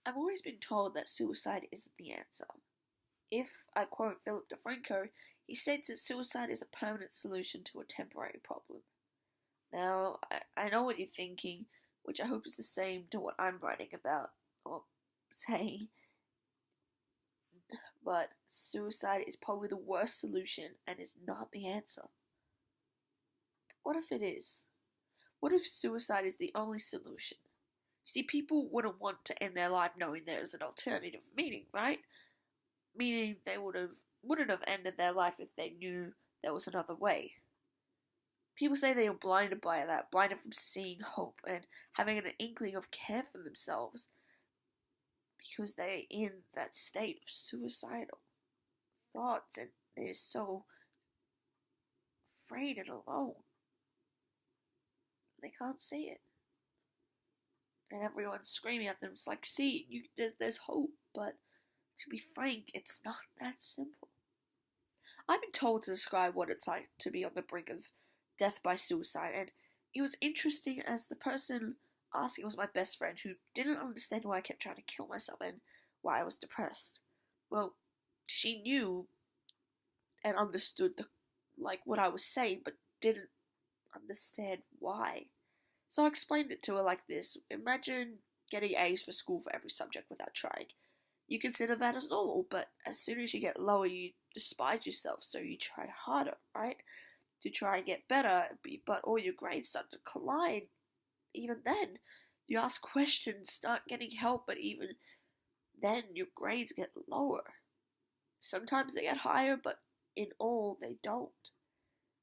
I've always been told that suicide isn't the answer. If I quote Philip DeFranco, he states that suicide is a permanent solution to a temporary problem. Now, I know what you're thinking, which I hope is the same to what I'm writing about, or saying, but suicide is probably the worst solution and is not the answer. What if it is? What if suicide is the only solution? See, people wouldn't want to end their life knowing there's an alternative meaning, right? Meaning they wouldn't have ended their life if they knew there was another way. People say they are blinded by that, blinded from seeing hope and having an inkling of care for themselves because they're in that state of suicidal thoughts and they're so afraid and alone. They can't see it. And everyone's screaming at them. It's like, see, there's hope, but to be frank, it's not that simple. I've been told to describe what it's like to be on the brink of death by suicide, and it was interesting as the person asking was my best friend who didn't understand why I kept trying to kill myself and why I was depressed. Well, she knew and understood what I was saying, but didn't understand why. So I explained it to her like this. Imagine getting A's for school for every subject without trying. You consider that as normal, but as soon as you get lower, you despise yourself, so you try harder, right? To try and get better, but all your grades start to collide. Even then, you ask questions, start getting help, but even then, your grades get lower. Sometimes they get higher, but in all, they don't.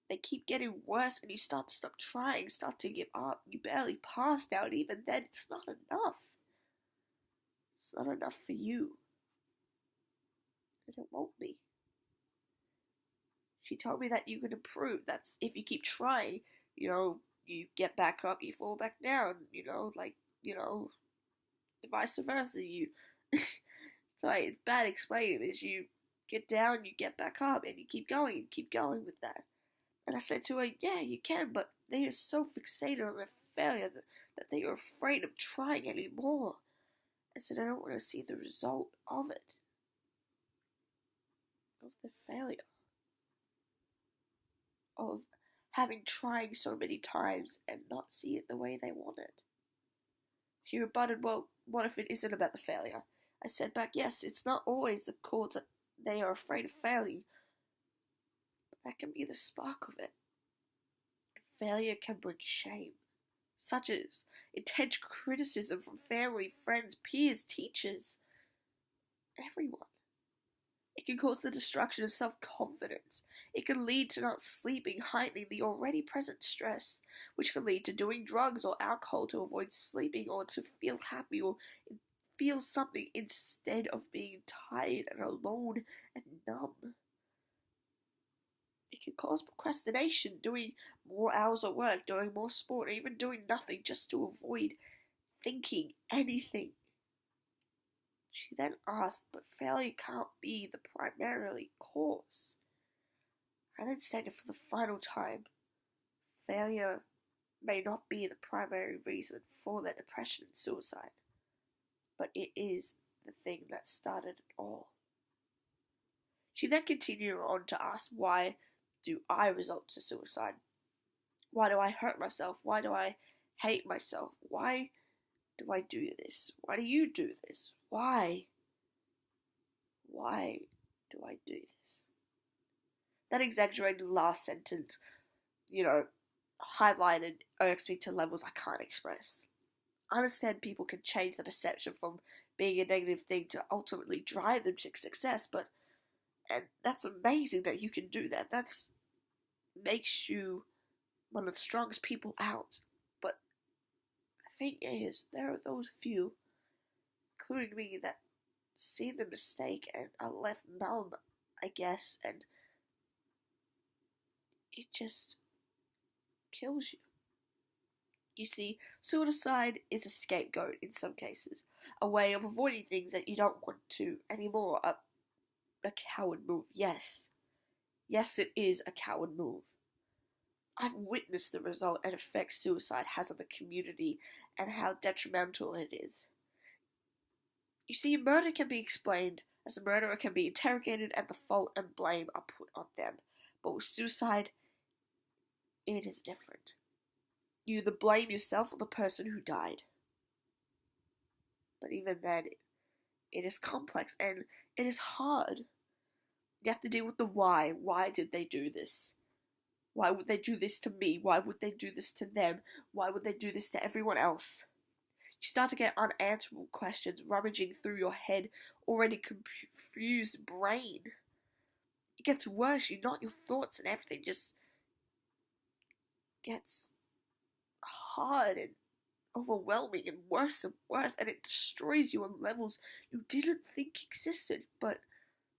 They keep getting worse, and you start to stop trying, start to give up. You barely pass out. Even then, it's not enough. It's not enough for you. And it won't be. She told me that you can improve. That's if you keep trying, you get back up, you fall back down, vice versa. Sorry, it's bad explaining this. You get down, you get back up, and you keep going with that. And I said to her, yeah, you can, but they are so fixated on their failure that they are afraid of trying anymore. I said, I don't want to see the result of it, of the failure, of having trying so many times and not see it the way they want it. She rebutted, well, what if it isn't about the failure? I said back, yes, it's not always the cause that they are afraid of failing, but that can be the spark of it. Failure can bring shame, such as intense criticism from family, friends, peers, teachers, everyone. It can cause the destruction of self-confidence. It can lead to not sleeping, heightening the already present stress, which can lead to doing drugs or alcohol to avoid sleeping or to feel happy or feel something instead of being tired and alone and numb. It can cause procrastination, doing more hours at work, doing more sport, or even doing nothing just to avoid thinking anything. She then asked, but failure can't be the primary cause. I then stated for the final time, failure may not be the primary reason for their depression and suicide, but it is the thing that started it all. She then continued on to ask, why do I resort to suicide? Why do I hurt myself? Why do I hate myself? Why do I do this? Why do you do this? Why? Why do I do this? That exaggerated last sentence, highlighted irks me to levels I can't express. I understand people can change the perception from being a negative thing to ultimately drive them to success, and that's amazing that you can do that. That's makes you one of the strongest people out. But the thing is, there are those few, including me, that see the mistake and are left numb, I guess, and it just kills you. You see, suicide is a scapegoat in some cases, a way of avoiding things that you don't want to anymore, a coward move, yes. Yes, it is a coward move. I've witnessed the result and effect suicide has on the community and how detrimental it is. You see, murder can be explained as the murderer can be interrogated and the fault and blame are put on them. But with suicide, it is different. You either blame yourself or the person who died. But even then, it is complex and it is hard. You have to deal with the why. Why did they do this? Why would they do this to me? Why would they do this to them? Why would they do this to everyone else? You start to get unanswerable questions rummaging through your head, already confused brain. It gets worse. You knot your thoughts and everything just gets hard and overwhelming and worse, and it destroys you on levels you didn't think existed, but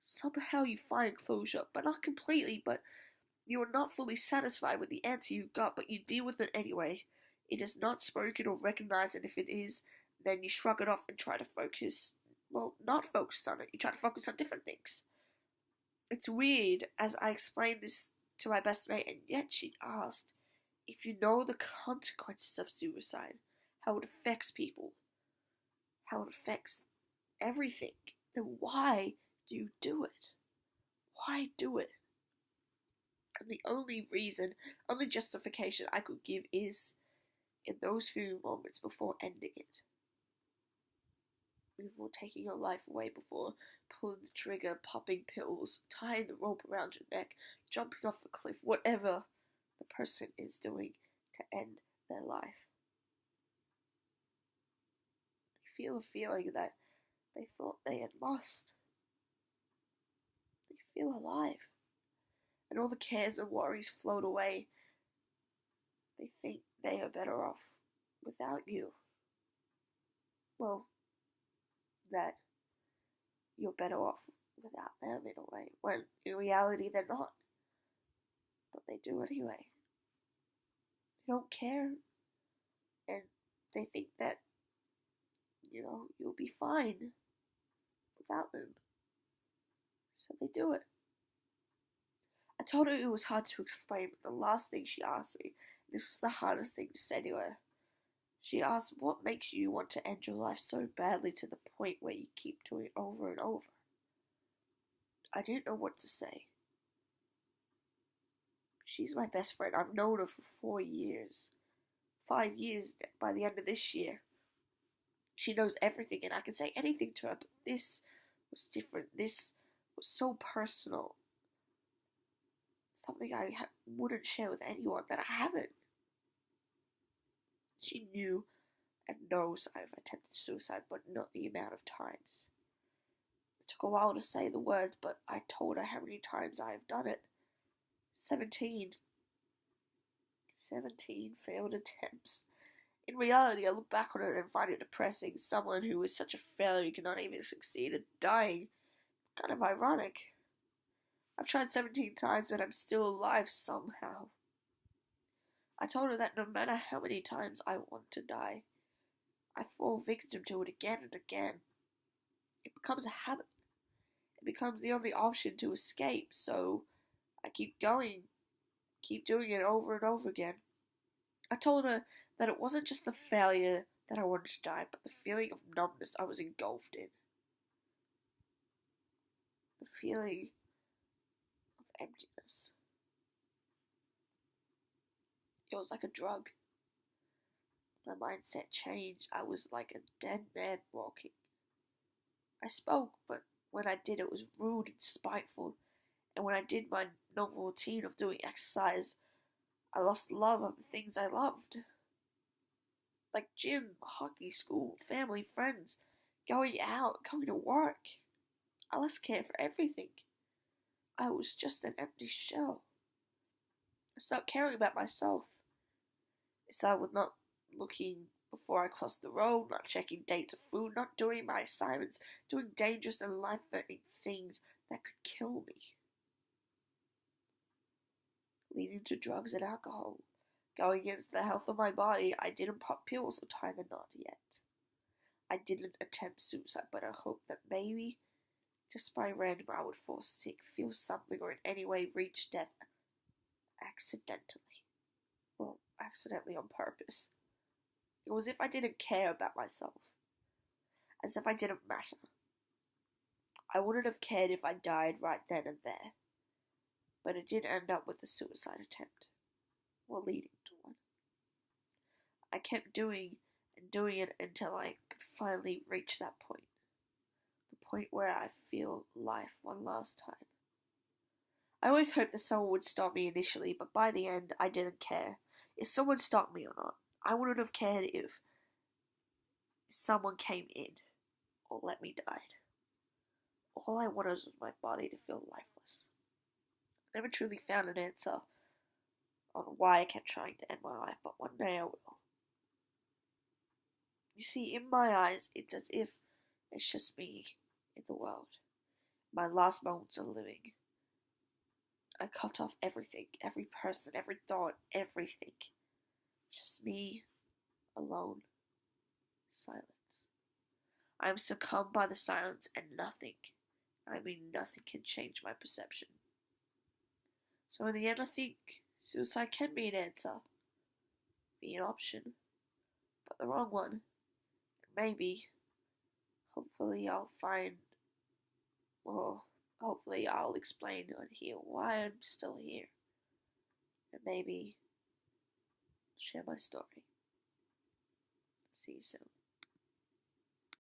somehow you find closure, but not completely, but you are not fully satisfied with the answer you got, but you deal with it anyway. It is not spoken or recognized, and if it is, then you shrug it off and try to focus, well, not focus on it, you try to focus on different things. It's weird, as I explained this to my best mate, and yet she asked, if you know the consequences of suicide, how it affects people, how it affects everything, then why do you do it? Why do it? And the only reason, only justification I could give is in those few moments before ending it. Before taking your life away, before pulling the trigger, popping pills, tying the rope around your neck, jumping off a cliff, whatever the person is doing to end their life. They feel a feeling that they thought they had lost. They feel alive. And all the cares and worries float away. They think they are better off without you. Well, that you're better off without them in a way, when in reality they're not. But they do anyway. They don't care, and they think that, you'll be fine without them. So they do it. I told her it was hard to explain, but the last thing she asked me, this was the hardest thing to say to her. She asked, what makes you want to end your life so badly to the point where you keep doing it over and over? I didn't know what to say. She's my best friend. I've known her for 4 years. 5 years by the end of this year. She knows everything and I can say anything to her, but this was different. This was so personal. Something I wouldn't share with anyone that I haven't. She knew and knows I've attempted suicide, but not the amount of times. It took a while to say the words, but I told her how many times I have done it. 17. 17 failed attempts. In reality, I look back on it and find it depressing. Someone who is such a failure cannot even succeed at dying. It's kind of ironic. I've tried 17 times and I'm still alive somehow. I told her that no matter how many times I want to die, I fall victim to it again and again. It becomes a habit. It becomes the only option to escape, so I keep going, keep doing it over and over again. I told her that it wasn't just the failure that I wanted to die, but the feeling of numbness I was engulfed in. The feeling of emptiness. It was like a drug. My mindset changed. I was like a dead man walking. I spoke, but when I did, it was rude and spiteful. And when I did my normal routine of doing exercise, I lost love of the things I loved. Like gym, hockey, school, family, friends, going out, going to work. I lost care for everything. I was just an empty shell. I stopped caring about myself. I started with not looking before I crossed the road, not checking dates of food, not doing my assignments, doing dangerous and life-threatening things that could kill me. Leading to drugs and alcohol. Going against the health of my body, I didn't pop pills or tie the knot yet. I didn't attempt suicide, but I hoped that maybe, just by random, I would fall sick, feel something, or in any way reach death accidentally. Well, accidentally on purpose. It was as if I didn't care about myself. as if I didn't matter. I wouldn't have cared if I died right then and there, but it did end up with a suicide attempt, or leading to one. I kept doing and doing it until I could finally reach that point. The point where I feel life one last time. I always hoped that someone would stop me initially, but by the end, I didn't care. If someone stopped me or not, I wouldn't have cared if someone came in or let me die. All I wanted was my body to feel lifeless. I never truly found an answer on why I kept trying to end my life, but one day I will. You see, in my eyes, it's as if it's just me in the world. My last moments of living. I cut off everything, every person, every thought, everything. Just me, alone, silence. I am succumbed by the silence and nothing, nothing can change my perception. So in the end I think suicide can be an answer, be an option, but the wrong one. And maybe, hopefully I'll explain on here why I'm still here. And maybe share my story. See you soon.